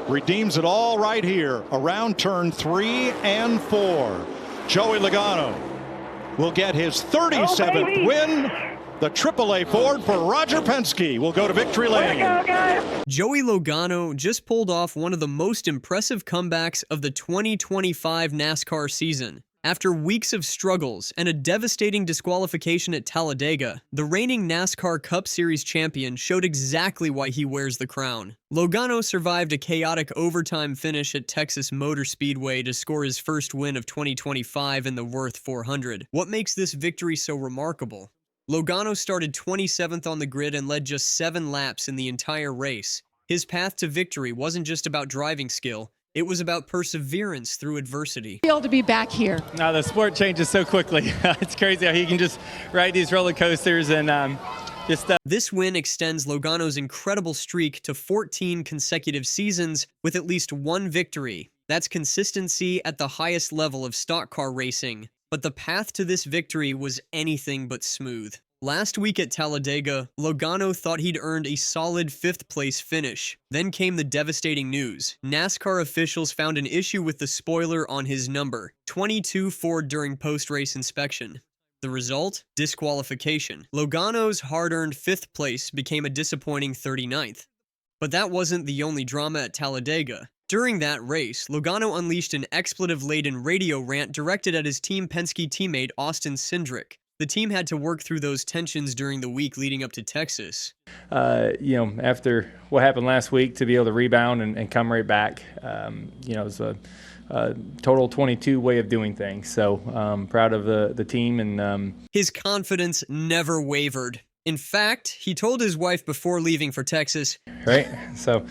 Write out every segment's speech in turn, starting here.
redeems it all right here around turn 3 and 4. Joey Logano will get his 37th win. The AAA Ford for Roger Penske will go to victory lane. Joey Logano just pulled off one of the most impressive comebacks of the 2025 NASCAR season. After weeks of struggles and a devastating disqualification at Talladega, the reigning NASCAR Cup Series champion showed exactly why he wears the crown. Logano survived a chaotic overtime finish at Texas Motor Speedway to score his first win of 2025 in the Würth 400. What makes this victory so remarkable? Logano started 27th on the grid and led just 7 laps in the entire race. His path to victory wasn't just about driving skill, it was about perseverance through adversity. Feel to be back here. Now the sport changes so quickly. It's crazy how he can just ride these roller coasters and This win extends Logano's incredible streak to 14 consecutive seasons with at least 1 victory. That's consistency at the highest level of stock car racing. But the path to this victory was anything but smooth. Last week at Talladega, Logano thought he'd earned a solid 5th place finish. Then came the devastating news. NASCAR officials found an issue with the spoiler on his number, 22 Ford, during post-race inspection. The result? Disqualification. Logano's hard-earned 5th place became a disappointing 39th. But that wasn't the only drama at Talladega. During that race, Logano unleashed an expletive-laden radio rant directed at his Team Penske teammate Austin Cindric. The team had to work through those tensions during the week leading up to Texas. After what happened last week, to be able to rebound and come right back, it was a total 22 way of doing things. So proud of the team. And his confidence never wavered. In fact, he told his wife before leaving for Texas. Right. So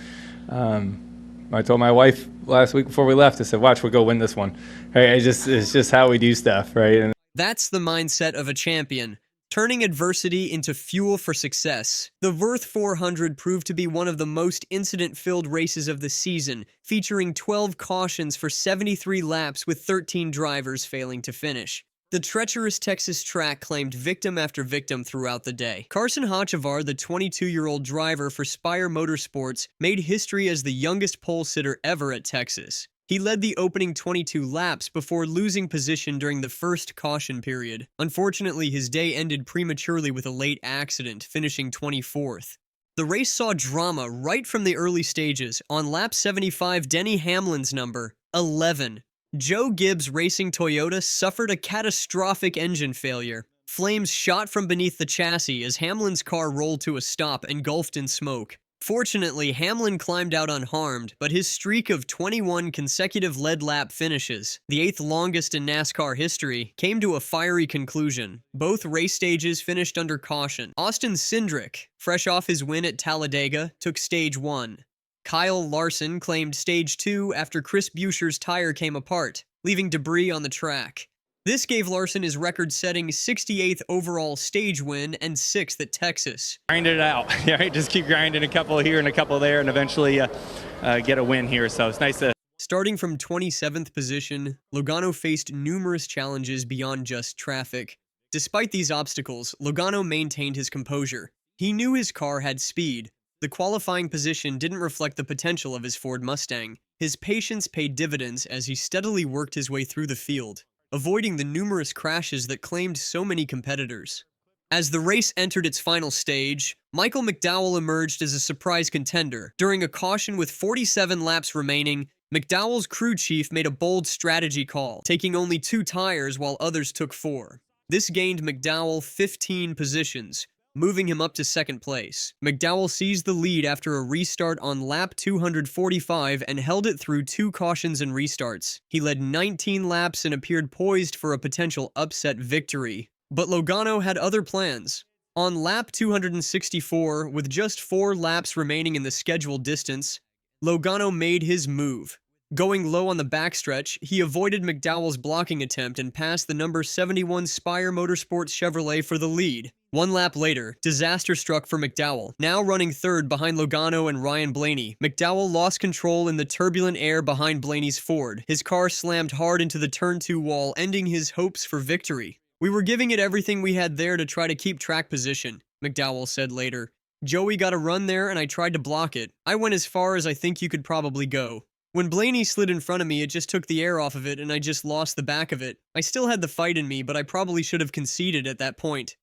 I told my wife last week before we left, I said, watch, we'll go win this one. Right. It's just how we do stuff. Right. And that's the mindset of a champion, turning adversity into fuel for success. The Würth 400 proved to be one of the most incident-filled races of the season, featuring 12 cautions for 73 laps with 13 drivers failing to finish. The treacherous Texas track claimed victim after victim throughout the day. Carson Hocevar, the 22-year-old driver for Spire Motorsports, made history as the youngest pole sitter ever at Texas. He led the opening 22 laps before losing position during the first caution period. Unfortunately, his day ended prematurely with a late accident, finishing 24th. The race saw drama right from the early stages. On lap 75, Denny Hamlin's number, 11. Joe Gibbs' racing Toyota suffered a catastrophic engine failure. Flames shot from beneath the chassis as Hamlin's car rolled to a stop, engulfed in smoke. Fortunately, Hamlin climbed out unharmed, but his streak of 21 consecutive lead lap finishes, the 8th longest in NASCAR history, came to a fiery conclusion. Both race stages finished under caution. Austin Cindric, fresh off his win at Talladega, took stage 1. Kyle Larson claimed stage 2 after Chris Buescher's tire came apart, leaving debris on the track. This gave Larson his record-setting 68th overall stage win and 6th at Texas. Grind it out, right? Just keep grinding, a couple here and a couple there, and eventually get a win here. So it's nice to... Starting from 27th position, Logano faced numerous challenges beyond just traffic. Despite these obstacles, Logano maintained his composure. He knew his car had speed. The qualifying position didn't reflect the potential of his Ford Mustang. His patience paid dividends as he steadily worked his way through the field, avoiding the numerous crashes that claimed so many competitors. As the race entered its final stage, Michael McDowell emerged as a surprise contender. During a caution with 47 laps remaining, McDowell's crew chief made a bold strategy call, taking only 2 tires while others took 4. This gained McDowell 15 positions, moving him up to 2nd place. McDowell seized the lead after a restart on lap 245 and held it through 2 cautions and restarts. He led 19 laps and appeared poised for a potential upset victory. But Logano had other plans. On lap 264, with just 4 laps remaining in the scheduled distance, Logano made his move. Going low on the backstretch, he avoided McDowell's blocking attempt and passed the number 71 Spire Motorsports Chevrolet for the lead. 1 lap later, disaster struck for McDowell. Now running 3rd behind Logano and Ryan Blaney, McDowell lost control in the turbulent air behind Blaney's Ford. His car slammed hard into the turn 2 wall, ending his hopes for victory. "We were giving it everything we had there to try to keep track position," McDowell said later. Joey got a run there and I tried to block it. I went as far as I think you could probably go. When Blaney slid in front of me, it just took the air off of it and I just lost the back of it. I still had the fight in me, but I probably should have conceded at that point.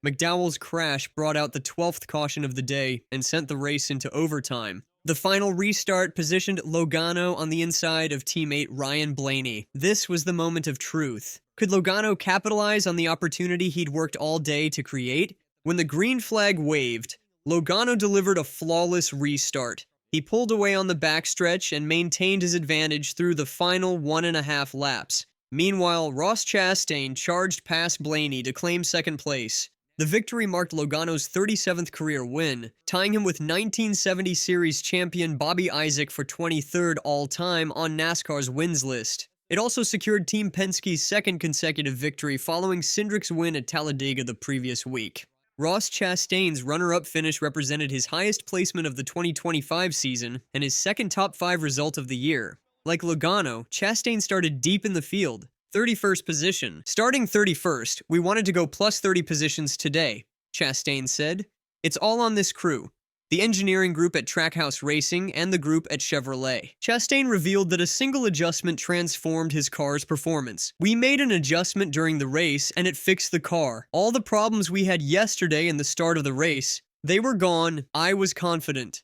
McDowell's crash brought out the 12th caution of the day and sent the race into overtime. The final restart positioned Logano on the inside of teammate Ryan Blaney. This was the moment of truth. Could Logano capitalize on the opportunity he'd worked all day to create? When the green flag waved, Logano delivered a flawless restart. He pulled away on the backstretch and maintained his advantage through the final 1.5 laps. Meanwhile, Ross Chastain charged past Blaney to claim second place. The victory marked Logano's 37th career win, tying him with 1970 Series champion Bobby Isaac for 23rd all-time on NASCAR's wins list. It also secured Team Penske's second consecutive victory following Cindric's win at Talladega the previous week. Ross Chastain's runner-up finish represented his highest placement of the 2025 season and his second top 5 result of the year. Like Logano, Chastain started deep in the field, 31st position. Starting 31st, we wanted to go plus 30 positions today, Chastain said. It's all on this crew. The engineering group at Trackhouse Racing and the group at Chevrolet. Chastain revealed that a single adjustment transformed his car's performance. We made an adjustment during the race and it fixed the car. All the problems we had yesterday in the start of the race, they were gone. I was confident.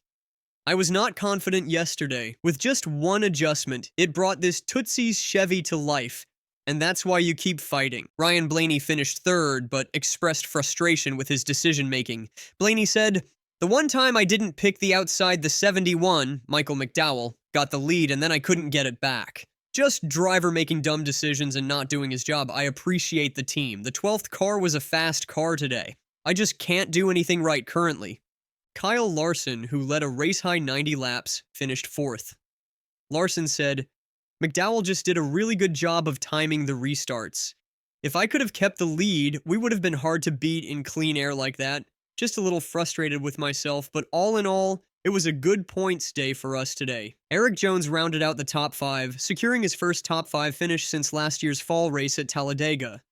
I was not confident yesterday. With just one adjustment, it brought this Tootsie's Chevy to life. And that's why you keep fighting. Ryan Blaney finished third, but expressed frustration with his decision-making. Blaney said, "The one time I didn't pick the outside the 71, Michael McDowell, got the lead and then I couldn't get it back. Just driver making dumb decisions and not doing his job. I appreciate the team. The 12th car was a fast car today. I just can't do anything right currently." Kyle Larson, who led a race-high 90 laps, finished 4th. Larson said, "McDowell just did a really good job of timing the restarts. If I could have kept the lead, we would have been hard to beat in clean air like that. Just a little frustrated with myself, but all in all, it was a good points day for us today." Eric Jones rounded out the top 5, securing his first top 5 finish since last year's fall race at Talladega.